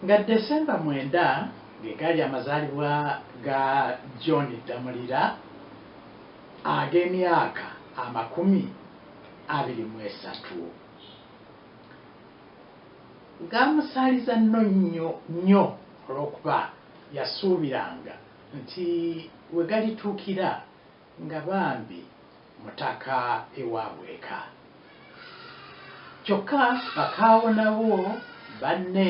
nga December 9 gegali amazaalibwa ga John Damulira ag'emyaka 23 gamusaaliza nnyo olw'okuba yasuubiranga nti we galituukira nga bambi mutaka ewaabweka. Kyokka bakaawo nabo banne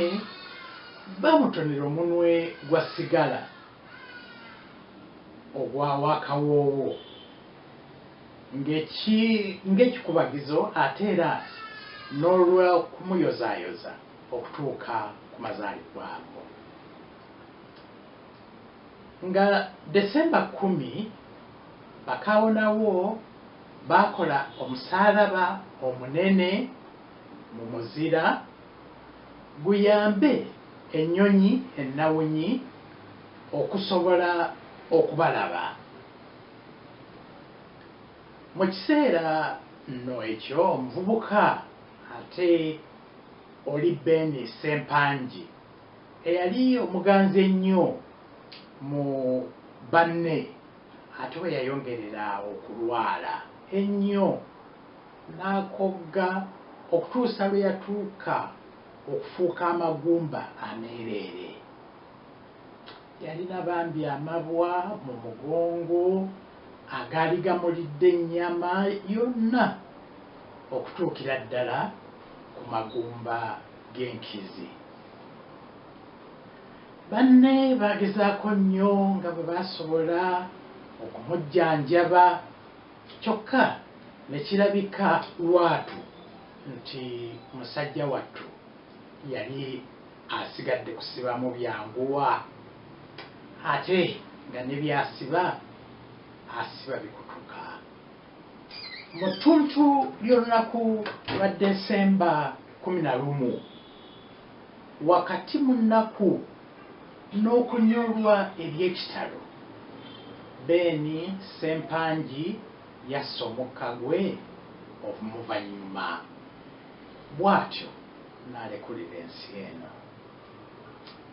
bamutonera omunwe gwa sigala ogwa wakawoowo ng'ekikubagizo ate era n'olw'okumuyozaayoza okutuuka ku mazaalibwa ago. Nga December 10 bakaawo nawo bakola omusaalaba omunene mu muzira guyambe ennyonyi ennawunyi okusobola okubalaba. Mu kiseera nno ekyo omuvubuka ate oli Beni Sempangi eyali omuganzi ennyo mu banne ate we yayongerera okulwala ennyo n'akogga okutuusa lwe yatuuka okufuuka amagumba ameereere. Yalina bambi amabwa mu mugongo agaali gamulidde ennyama yonna okutuukira ddala ku magumba g'enkizi. Banne bagezaako nnyo nga bwe baasobola okumujjanjaba, kyokka ne kirabika lwatu nti musajja wattu yali asigadde kusibamu byanguwa, ate nga ne byasiba asiba bikutuka. Mu ttuntu ly'olunaku lwa December 11 wakati mu nnaku n'okunyolwa eby'ekitalo, Beni Sempangi yassa omukka gwe omuvanyuma bw'atyo n'alekulira ensi eno.